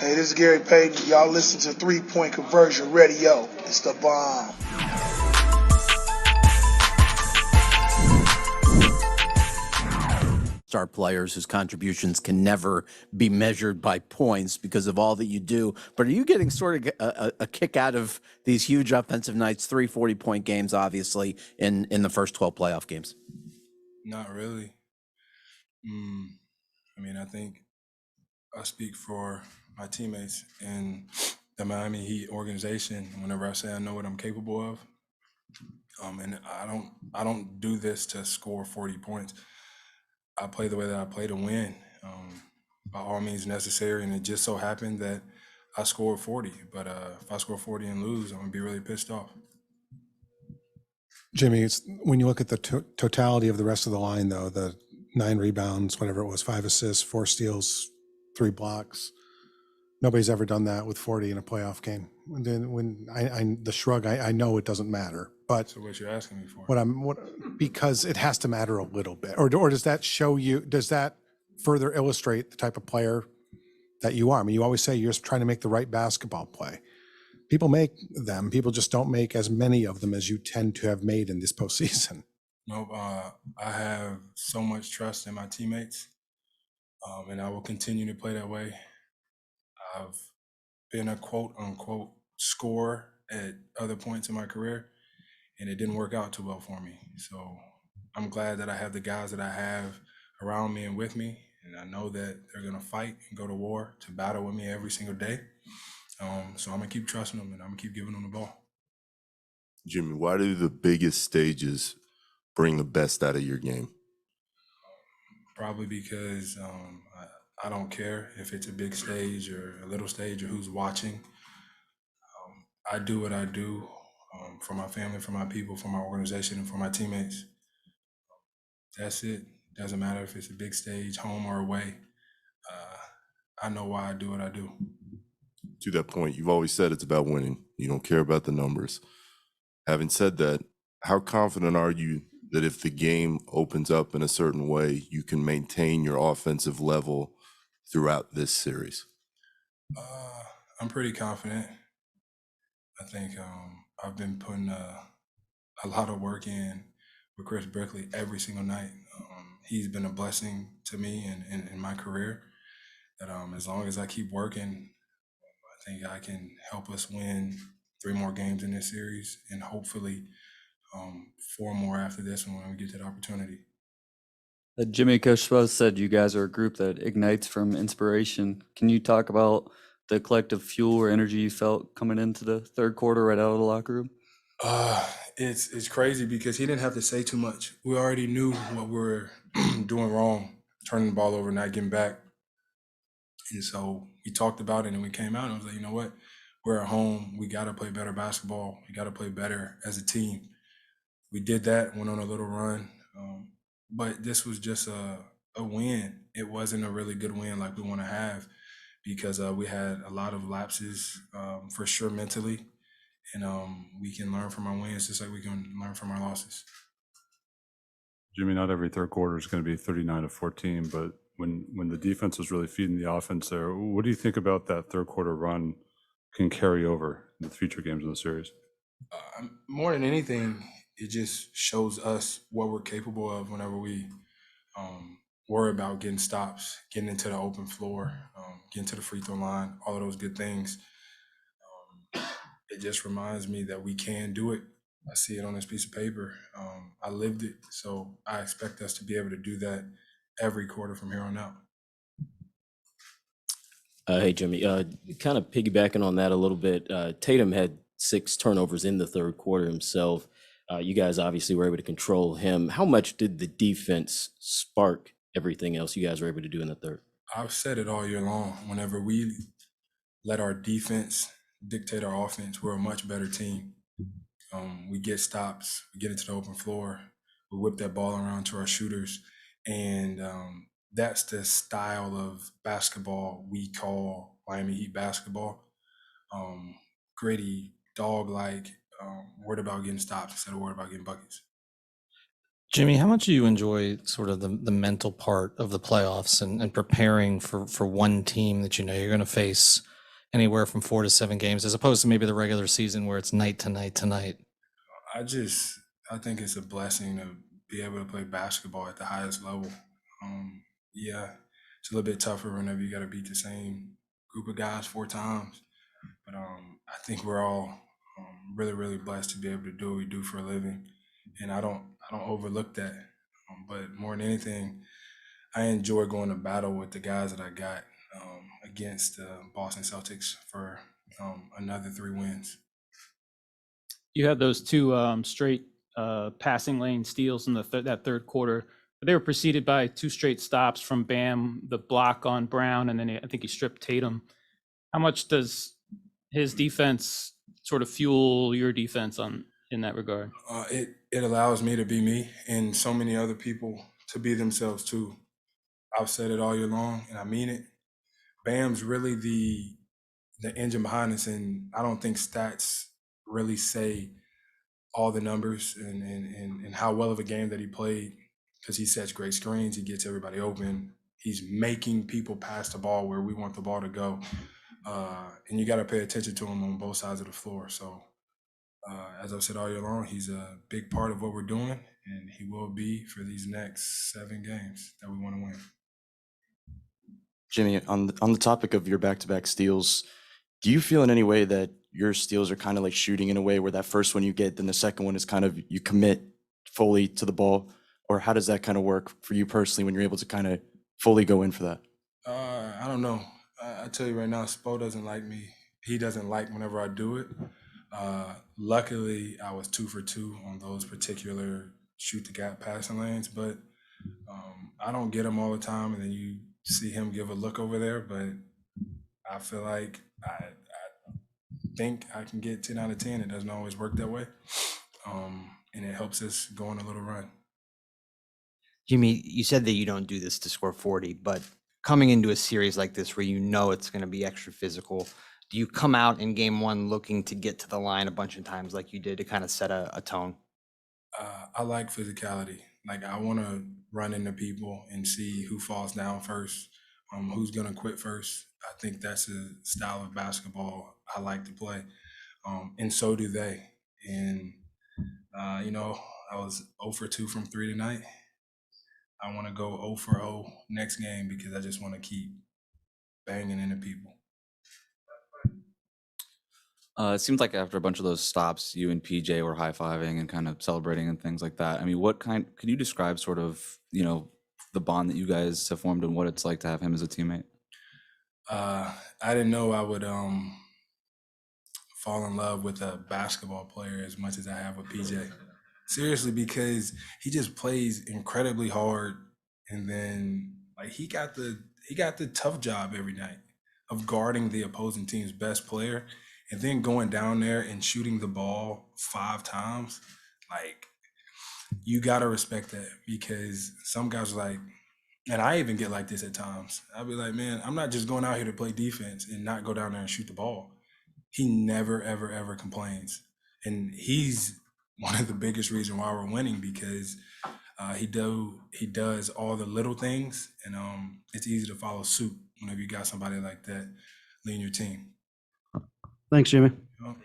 Hey, this is Gary Payton. Y'all listen to 3-Point Conversion Radio. It's the bomb. Star players whose contributions can never be measured by points because of all that you do. But are you getting sort of a kick out of these huge offensive nights, 3 40-point games, obviously, in the first 12 playoff games? Not really. I mean, I think I speak for my teammates in the Miami Heat organization whenever I say I know what I'm capable of. And I don't do this to score 40 points. I play the way that I play to win, by all means necessary. And it just so happened that I scored 40. But if I score 40 and lose, I'm gonna be really pissed off. Jimmy, it's, when you look at the totality of the rest of the line, though, the 9 rebounds, whatever it was, 5 assists, 4 steals, 3 blocks. Nobody's ever done that with 40 in a playoff game. And then when the shrug, I know it doesn't matter, but So what you're asking me for? because it has to matter a little bit, or does that show you? Does that further illustrate the type of player that you are? I mean, you always say you're just trying to make the right basketball play. People make them. People just don't make as many of them as you tend to have made in this postseason. Nope. I have so much trust in my teammates, and I will continue to play that way. I've been a quote unquote scorer at other points in my career, and it didn't work out too well for me. So I'm glad that I have the guys that I have around me and with me, and I know that they're gonna fight and go to war to battle with me every single day. So I'm gonna keep trusting them, and I'm gonna keep giving them the ball. Jimmy, why do the biggest stages bring the best out of your game? Probably because I don't care if it's a big stage or a little stage or who's watching. I do what I do for my family, for my people, for my organization, and for my teammates. That's it. Doesn't matter if it's a big stage, home or away. I know why I do what I do. To that point, you've always said it's about winning. You don't care about the numbers. Having said that, how confident are you that if the game opens up in a certain way, you can maintain your offensive level throughout this series? I'm pretty confident. I think I've been putting a lot of work in with Chris Brickley every single night. He's been a blessing to me and in my career. That as long as I keep working, I think I can help us win 3 more games in this series, and hopefully 4 more after this one when we get to the opportunity. Jimmy, Coach Spo said you guys are a group that ignites from inspiration. Can you talk about the collective fuel or energy you felt coming into the third quarter right out of the locker room? It's crazy because he didn't have to say too much. We already knew what we were doing wrong, turning the ball over, not getting back. And so we talked about it, and we came out and I was like, you know what? We're at home. We got to play better basketball. We got to play better as a team. We did that, went on a little run. But this was just a win. It wasn't a really good win like we want to have because we had a lot of lapses for sure mentally. And we can learn from our wins just like we can learn from our losses. Jimmy, not every third quarter is going to be 39-14, but when the defense was really feeding the offense there, what do you think about that third quarter run can carry over in the future games of the series? More than anything, it just shows us what we're capable of whenever we worry about getting stops, getting into the open floor, getting to the free throw line, all of those good things. It just reminds me that we can do it. I see it on this piece of paper. I lived it, so I expect us to be able to do that every quarter from here on out. Hey, Jimmy, kind of piggybacking on that a little bit, Tatum had 6 turnovers in the third quarter himself. You guys obviously were able to control him. How much did the defense spark everything else you guys were able to do in the third? I've said it all year long. Whenever we let our defense dictate our offense, we're a much better team. We get stops, we get into the open floor, we whip that ball around to our shooters, and that's the style of basketball we call Miami Heat basketball. Gritty, dog-like, worried about getting stops instead of worried about getting buckets. Jimmy, how much do you enjoy sort of the mental part of the playoffs and preparing for one team that you know you're going to face anywhere from 4 to 7 games, as opposed to maybe the regular season where it's night to night to night? I think it's a blessing to be able to play basketball at the highest level. Yeah, it's a little bit tougher whenever you got to beat the same group of guys 4 times. But I think we're all really, really blessed to be able to do what we do for a living, and I don't overlook that. But more than anything, I enjoy going to battle with the guys that I got against the Boston Celtics for another 3 wins. You had those two straight passing lane steals in the that third quarter. They were preceded by 2 straight stops from Bam, the block on Brown, and then I think he stripped Tatum. How much does his defense sort of fuel your defense in that regard? It allows me to be me and so many other people to be themselves too. I've said it all year long, and I mean it. Bam's really the engine behind us, and I don't think stats really say all the numbers and how well of a game that he played, because he sets great screens, he gets everybody open, he's making people pass the ball where we want the ball to go, and you got to pay attention to him on both sides of the floor. So as I've said all year long, he's a big part of what we're doing, and he will be for these next 7 games that we want to win. Jimmy, on the topic of your back-to-back steals, do you feel in any way that your steals are kind of like shooting in a way where that first one you get, then the second one is kind of you commit fully to the ball? Or how does that kind of work for you personally when you're able to kind of fully go in for that? I don't know. I tell you right now, Spo doesn't like me. He doesn't like whenever I do it. Luckily, I was 2 for 2 on those particular shoot the gap passing lanes, but I don't get them all the time. And then you see him give a look over there, but I feel like I think I can get 10 out of 10. It doesn't always work that way. And it helps us go on a little run. Jimmy, you said that you don't do this to score 40, but coming into a series like this where you know it's going to be extra physical, do you come out in game 1 looking to get to the line a bunch of times like you did to kind of set a tone? I like physicality. Like, I want to run into people and see who falls down first, who's going to quit first. I think that's a style of basketball I like to play, and so do they. And, I was 0 for 2 from 3 tonight. I want to go 0 for 0 next game because I just want to keep banging into people. It seems like after a bunch of those stops, you and PJ were high-fiving and kind of celebrating and things like that. I mean, could you describe sort of, the bond that you guys have formed and what it's like to have him as a teammate? I didn't know I would fall in love with a basketball player as much as I have with PJ. Seriously, because he just plays incredibly hard, and then like he got the tough job every night of guarding the opposing team's best player, and then going down there and shooting the ball 5 times. Like, you gotta respect that, because some guys are like, and I even get like this at times. I'll be like, man, I'm not just going out here to play defense and not go down there and shoot the ball. He never, ever, ever complains. And he's one of the biggest reasons why we're winning, because he does all the little things, and it's easy to follow suit whenever you got somebody like that leading your team. Thanks, Jimmy. You know?